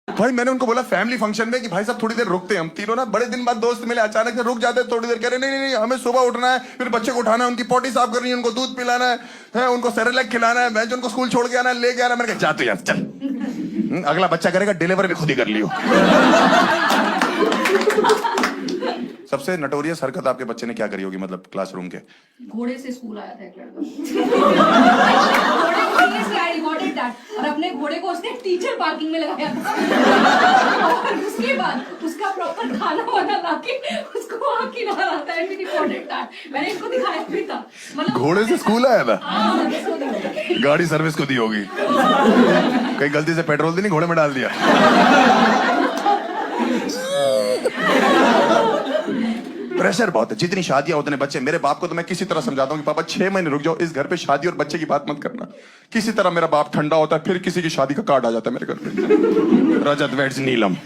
भाई मैंने उनको बोला फैमिली फंक्शन में कि भाई साहब थोड़ी देर रुकते हैं हम तीनों ना, बड़े दिन बाद दोस्त मिले, अचानक से रुक जाते हैं थोड़ी देर, कह रहे नहीं नहीं हमें सुबह उठना है, फिर बच्चे को उठाना है, उनकी पोटी साफ करनी है, उनको दूध पिलाना है, उनको सेरेलैक खिलाना है, मैं उनको स्कूल छोड़ के आना है, लेके आना। मैंने कहा जा तू यार चल, अगला बच्चा करेगा डिलीवर भी खुद ही कर लियो। सबसे नटोरियस हरकत आपके बच्चे ने क्या करी होगी, मतलब क्लासरूम के? घोड़े से स्कूल आया था एक लड़का। और अपने घोड़े को उसने टीचर पार्किंग में लगाया था। और उसके बाद उसका प्रॉपर खाना वाना लाके उसको वहां खिला रहा था। मैंने इनको दिखाया भी था, मतलब घोड़े से स्कूल आया था। हाँ, गाड़ी सर्विस को दी होगी, कहीं गलती से पेट्रोल तो नहीं घोड़े में डाल दिया। प्रेशर बहुत है, जितनी शादियां उतने बच्चे। मेरे बाप को तो मैं किसी तरह समझाता हूँ कि पापा 6 महीने रुक जाओ, इस घर पे शादी और बच्चे की बात मत करना। किसी तरह मेरा बाप ठंडा होता है, फिर किसी की शादी का कार्ड आ जाता है मेरे घर पे। रजत वेड्स नीलम,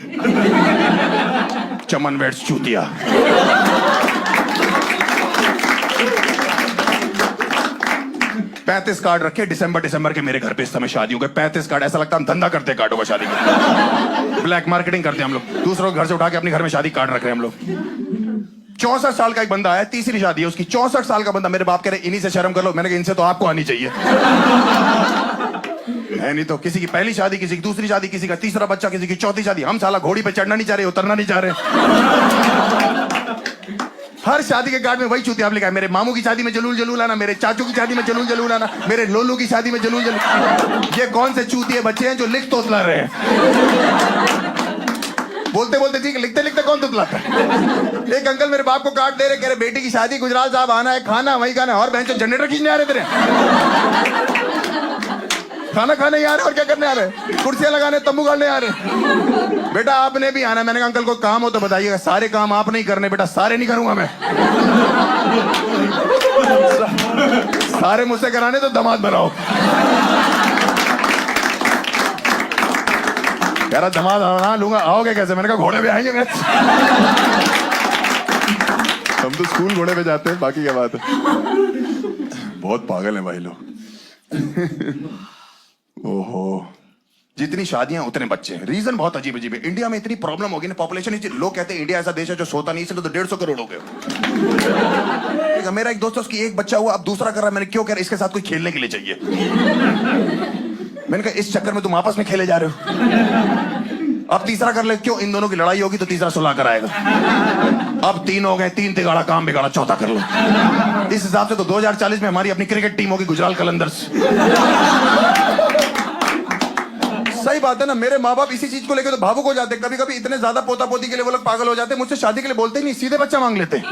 चमन वेड्स चूतिया। $35 कार्ड रखे दिसंबर के मेरे घर पे इस समय शादियों के 35 कार्ड। ऐसा लगता है हम धंधा करते कार्डों का, शादी का ब्लैक मार्केटिंग करते हैं हम लोग, दूसरों के घर से उठा के अपने घर में शादी कार्ड रख रहे हैं हम लोग। 64 साल का एक बंदा आया, तीसरी शादी है उसकी, 64 साल का बंदा। मेरे बाप कह रहे इन्हीं से शर्म कर लो। मैंने कहा इनसे तो आपको आनी चाहिए। है नहीं तो किसी की पहली शादी, किसी की दूसरी शादी, किसी का तीसरा बच्चा, किसी की चौथी शादी। हम साला घोड़ी पे चढ़ना नहीं चाह रहे, उतरना नहीं चाह रहे। हर शादी के कार्ड में वही चूतिया आप लिखा है, मेरे मामू की शादी में जलूल जलूल आना, मेरे चाचू की शादी में जलूल जलूल आना, मेरे लोलू की शादी में जलूल जलूल। ये कौन से चूतिए बच्चे हैं जो लिख तोतला रहे हैं? बोलते बोलते ठीक, लिखते लिखते कौन तुतलाता है? एक अंकल मेरे बाप को कार्ड दे रहे, कह रहे बेटी की शादी, गुजराल साहब आना है, खाना वही खाना है। और बहन जनरेटर खींचने आ रहे तेरे, खाना खाने ही आ रहे और क्या करने आ रहे? कुर्सियां लगाने, तंबू गाड़ने आ रहे। बेटा आपने भी आना। मैंने कहा अंकल को काम हो तो बताइएगा, सारे काम आप नहीं करने बेटा, सारे नहीं करूंगा मैं। सारे मुझसे कराने तो दामाद बनाओ। यार दामाद बना लूंगा, आओगे कैसे? मैंने कहा घोड़े पे आएंगे। मैं हम तो स्कूल घोड़े पे जाते हैं, बाकी क्या बात है। बहुत पागल हैं भाई लोग। ओहो, जितनी शादियां उतने बच्चे हैं। रीजन बहुत अजीब अजीब है। इंडिया में इतनी प्रॉब्लम होगी ना, पॉपुलेशन, लोग कहते हैं इंडिया ऐसा देश है जो सोता नहीं, इसलिए तो 150 करोड़ हो गए। मेरा एक दोस्त है, उसकी एक बच्चा हुआ, अब दूसरा कर रहा है। मैंने क्यों कह रहा, इसके साथ कोई खेलने के लिए चाहिए। मैंने कहा इस चक्कर में तुम आपस में खेले जा रहे हो। अब तीसरा कर ले, क्यों? इन दोनों की लड़ाई होगी तो तीसरा सुलह कराएगा। अब 3 हो गए, 3 तिगाड़ा काम बिगाड़ा, चौथा कर लो। इस हिसाब से तो 2040 में हमारी अपनी क्रिकेट टीम होगी, गुजराल कलंदर्स। सही बात है ना। मेरे माँ बाप इसी चीज को लेकर तो भावुक हो जाते, कभी कभी इतने ज्यादा पोता पोती के लिए वो लोग पागल हो जाते, मुझसे शादी के लिए बोलते ही नहीं, सीधे बच्चा मांग लेते।